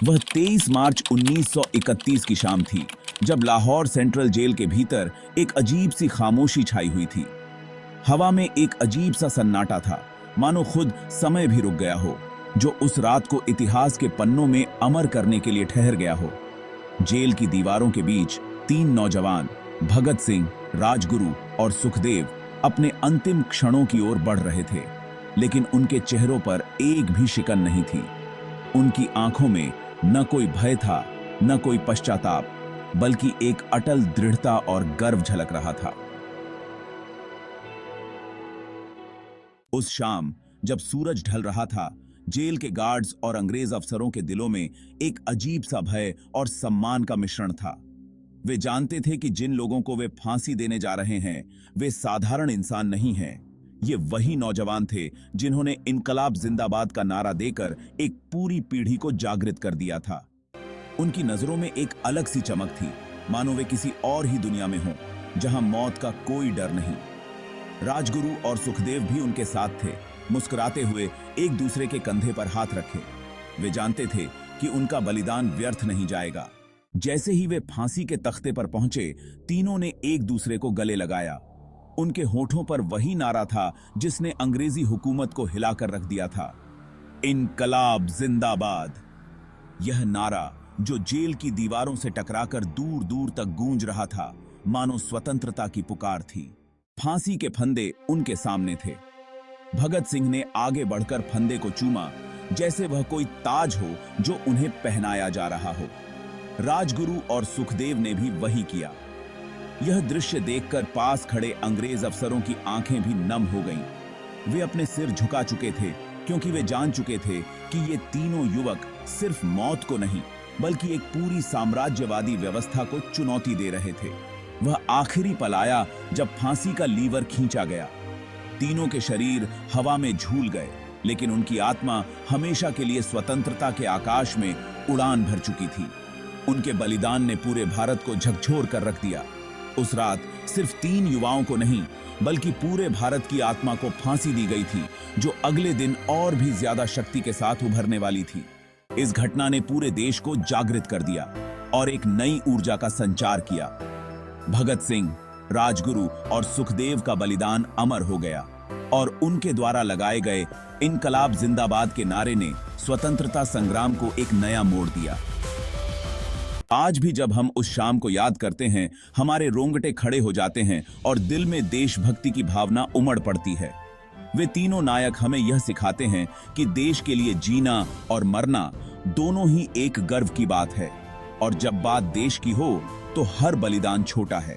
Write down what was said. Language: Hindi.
वह 23 मार्च 1931 की शाम थी, जब लाहौर सेंट्रल जेल के भीतर एक अजीब सी खामोशी छाई हुई थी। हवा में एक अजीब सा सन्नाटा था, मानो खुद समय भी रुक गया हो, जो उस रात को इतिहास के पन्नों में अमर करने के लिए ठहर गया हो। जेल की दीवारों के बीच 3 नौजवान, भगत सिंह, राजगुरु और सुखदेव, अपने अंतिम क्षणों की ओर बढ़ रहे थे, लेकिन उनके चेहरों पर एक भी शिकन नहीं थी। उनकी आंखों में न कोई भय था, न कोई पश्चाताप, बल्कि एक अटल दृढ़ता और गर्व झलक रहा था। उस शाम जब सूरज ढल रहा था, जेल के गार्ड्स और अंग्रेज अफसरों के दिलों में एक अजीब सा भय और सम्मान का मिश्रण था। वे जानते थे कि जिन लोगों को वे फांसी देने जा रहे हैं, वे साधारण इंसान नहीं हैं। ये वही नौजवान थे जिन्होंने इनकलाब जिंदाबाद का नारा देकर एक पूरी पीढ़ी को जागृत कर दिया था। उनकी नजरों में एक अलग सी चमक थी, मानो वे किसी और ही दुनिया में हों, जहां मौत का कोई डर नहीं। राजगुरु और सुखदेव भी उनके साथ थे, मुस्कुराते हुए एक दूसरे के कंधे पर हाथ रखे। वे जानते थे कि उनका बलिदान व्यर्थ नहीं जाएगा। जैसे ही वे फांसी के तख्ते पर पहुंचे, तीनों ने एक दूसरे को गले लगाया। उनके होठों पर वही नारा था जिसने अंग्रेजी हुकूमत को हिलाकर रख दिया था, इनकलाब जिंदाबाद। यह नारा जो जेल की दीवारों से टकराकर दूर दूर तक गूंज रहा था, मानो स्वतंत्रता की पुकार थी। फांसी के फंदे उनके सामने थे। भगत सिंह ने आगे बढ़कर फंदे को चूमा, जैसे वह कोई ताज हो जो उन्हें पहनाया जा रहा हो। राजगुरु और सुखदेव ने भी वही किया। यह दृश्य देखकर पास खड़े अंग्रेज अफसरों की आंखें भी नम हो गईं। वे अपने सिर झुका चुके थे, क्योंकि वे जान चुके थे कि ये तीनों युवक सिर्फ मौत को नहीं, बल्कि एक पूरी साम्राज्यवादी व्यवस्था को चुनौती दे रहे थे। वह आखिरी पल आया जब फांसी का लीवर खींचा गया। तीनों के शरीर हवा में झूल गए, लेकिन उनकी आत्मा हमेशा के लिए स्वतंत्रता के आकाश में उड़ान भर चुकी थी। उनके बलिदान ने पूरे भारत को झकझोर कर रख दिया। उस रात सिर्फ 3 युवाओं को नहीं, बल्कि पूरे भारत की आत्मा को फांसी दी गई थी, जो अगले दिन और भी ज्यादा शक्ति के साथ उभरने वाली थी। इस घटना ने पूरे देश को जागृत कर दिया और एक नई ऊर्जा का संचार किया। भगत सिंह, राजगुरु और सुखदेव का बलिदान अमर हो गया, और उनके द्वारा लगाए गए इनकलाब जिंदाबाद के नारे ने स्वतंत्रता संग्राम को एक नया मोड़ दिया। आज भी जब हम उस शाम को याद करते हैं, हमारे रोंगटे खड़े हो जाते हैं और दिल में देशभक्ति की भावना उमड़ पड़ती है। वे तीनों नायक हमें यह सिखाते हैं कि देश के लिए जीना और मरना दोनों ही एक गर्व की बात है, और जब बात देश की हो तो हर बलिदान छोटा है।